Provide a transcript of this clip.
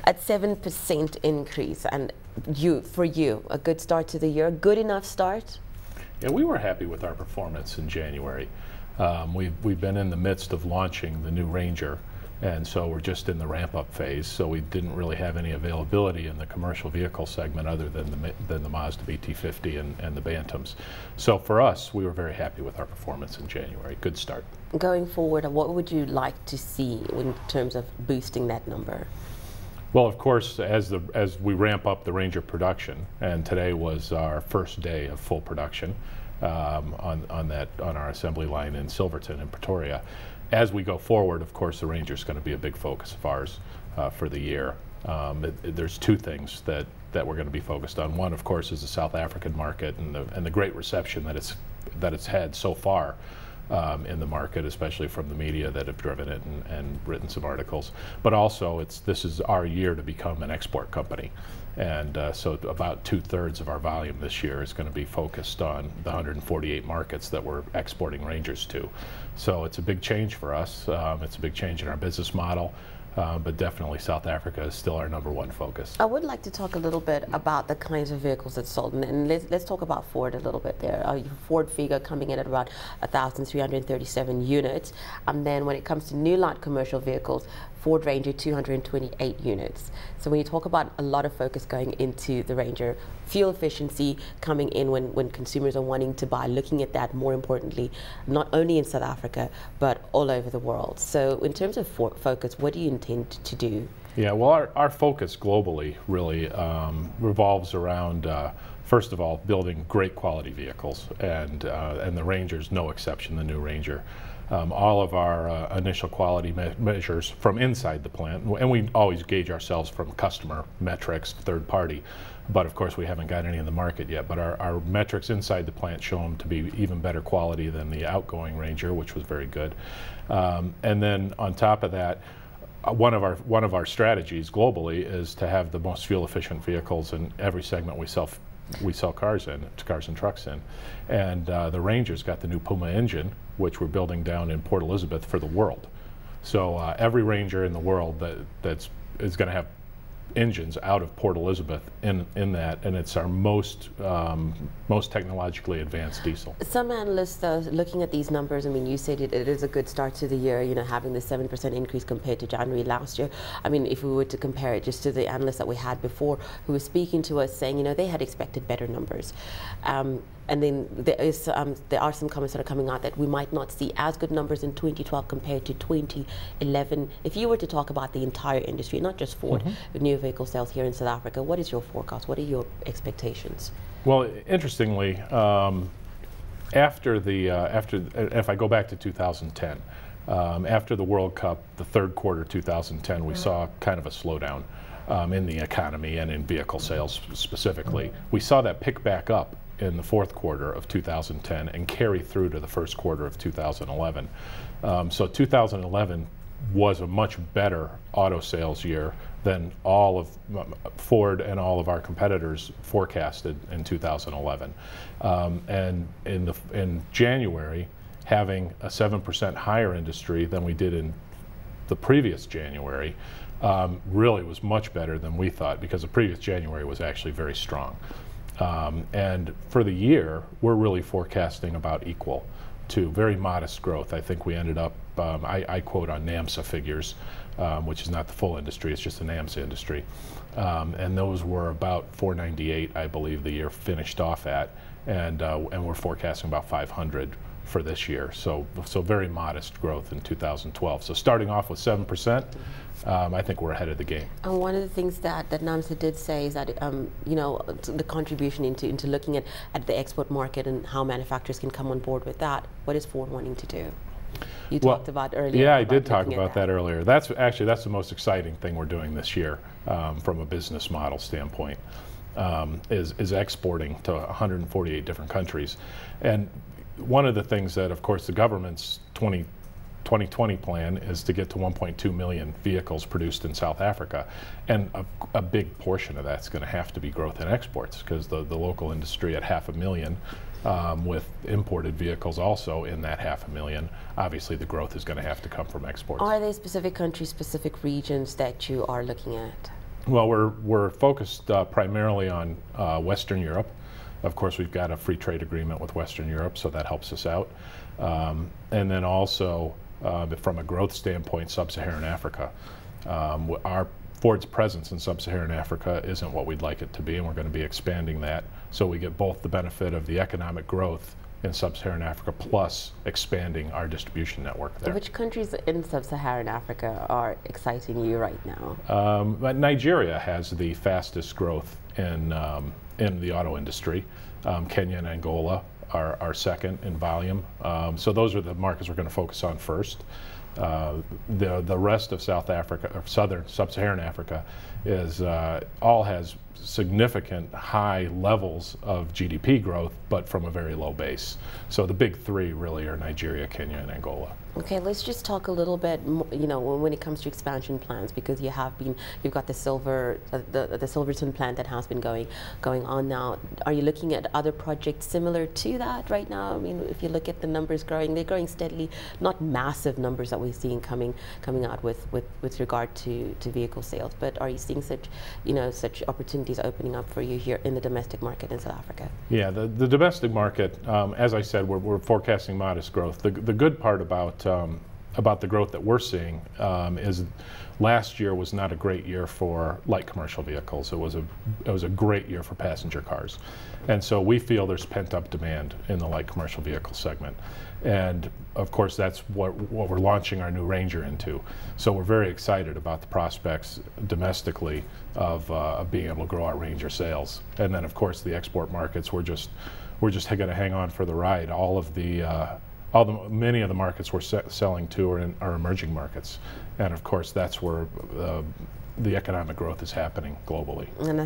At 7% increase, and for you, a good start to the year, good enough start? Yeah, we were happy with our performance in January. We've been in the midst of launching the new Ranger, and so we're just in the ramp-up phase. So we didn't really have any availability in the commercial vehicle segment other than the Mazda BT50 and the Bantams. So for us, we were very happy with our performance in January. Good start. Going forward, what would you like to see in terms of boosting that number? Well, of course, as we ramp up the Ranger production, and today was our first day of full production on our assembly line in Silverton in Pretoria. As we go forward, of course, the Ranger is going to be a big focus of ours for the year. There's two things that we're going to be focused on. One, of course, is the South African market and the great reception that it's had so far in the market, especially from the media that have driven it and written some articles. But also, this is our year to become an export company. And so about 2/3 of our volume this year is going to be focused on the 148 markets that we're exporting Rangers to. So it's a big change for us. It's a big change in our business model. But definitely South Africa is still our #1 focus. I would like to talk a little bit about the kinds of vehicles that's sold, and let's talk about Ford a little bit there. Ford figure coming in at about 1,337 units, and then when it comes to new light commercial vehicles, Ford Ranger 228 units. So when you talk about a lot of focus going into the Ranger, fuel efficiency coming in when consumers are wanting to buy, looking at that more importantly, not only in South Africa, but all over the world. So in terms of focus, what do you intend to do? Yeah, well, our focus globally really revolves around, first of all, building great quality vehicles, and the Ranger's no exception, the new Ranger. All of our initial quality measures from inside the plant, and we always gauge ourselves from customer metrics, third party, but of course we haven't got any in the market yet, but our metrics inside the plant show them to be even better quality than the outgoing Ranger, which was very good. And then on top of that, one of our strategies globally is to have the most fuel efficient vehicles in every segment we sell cars and trucks in. And the Ranger's got the new Puma engine, which we're building down in Port Elizabeth for the world. So every Ranger in the world is going to have engines out of Port Elizabeth in that, and it's our most technologically advanced diesel. Some analysts are looking at these numbers. I mean, you said it is a good start to the year, you know, having the 7% increase compared to January last year. I mean, if we were to compare it just to the analysts that we had before who were speaking to us saying, you know, they had expected better numbers. And then there are some comments that are coming out that we might not see as good numbers in 2012 compared to 2011. If you were to talk about the entire industry, not just Ford, with new vehicle sales here in South Africa, what is your forecast? What are your expectations? Well, interestingly, if I go back to 2010, after the World Cup, the third quarter 2010, we saw kind of a slowdown in the economy and in vehicle sales specifically. We saw that pick back up in the fourth quarter of 2010 and carry through to the first quarter of 2011. So 2011 was a much better auto sales year than all of Ford and all of our competitors forecasted in 2011. And in January, having a 7% higher industry than we did in the previous January really was much better than we thought, because the previous January was actually very strong. And for the year, we're really forecasting about equal to very modest growth. I think we ended up, I quote on NAMSA figures, which is not the full industry, it's just the NAMSA industry. And those were about 498, I believe the year finished off at, and we're forecasting about 500 for this year. So very modest growth in 2012. So starting off with 7%, I think we're ahead of the game. And one of the things that NAMSA did say is that you know, the contribution into looking at the export market and how manufacturers can come on board with that. What is Ford wanting to do? You talked about earlier. Yeah, I did talk about that earlier. That's the most exciting thing we're doing this year from a business model standpoint, is exporting to 148 different countries. And one of the things that, of course, the government's 2020 plan is to get to 1.2 million vehicles produced in South Africa. And a big portion of that's going to have to be growth in exports, because the local industry at 500,000, with imported vehicles also in that 500,000, obviously the growth is going to have to come from exports. Are there specific countries, specific regions that you are looking at? Well, we're focused primarily on Western Europe. Of course, we've got a free trade agreement with Western Europe, so that helps us out. And then also, from a growth standpoint, Sub-Saharan Africa. Our Ford's presence in Sub-Saharan Africa isn't what we'd like it to be, and we're going to be expanding that so we get both the benefit of the economic growth in Sub-Saharan Africa plus expanding our distribution network there. Which countries in Sub-Saharan Africa are exciting you right now? Nigeria has the fastest growth in the auto industry. Kenya and Angola are second in volume. So those are the markets we're going to focus on first. The rest of South Africa, or southern Sub-Saharan Africa, is all has significant high levels of GDP growth, but from a very low base. So the big three really are Nigeria, Kenya, and Angola. Okay, let's just talk a little bit, you know, when it comes to expansion plans, because you've got the Silverton plant that has been going on now. Are you looking at other projects similar to that right now? I mean, if you look at the numbers growing, they're growing steadily, not massive numbers that we're seeing coming out with regard to vehicle sales, but are you seeing such opportunities opening up for you here in the domestic market in South Africa? Yeah, the domestic market, as I said, we're forecasting modest growth. The good part about the growth that we're seeing is last year was not a great year for light commercial vehicles. It was a great year for passenger cars, and so we feel there's pent-up demand in the light commercial vehicle segment, and of course that's what we're launching our new Ranger into. So we're very excited about the prospects domestically of being able to grow our Ranger sales, and then of course the export markets we're just going to hang on for the ride. Many of the markets we're selling to are emerging markets, and of course that's where the economic growth is happening globally. And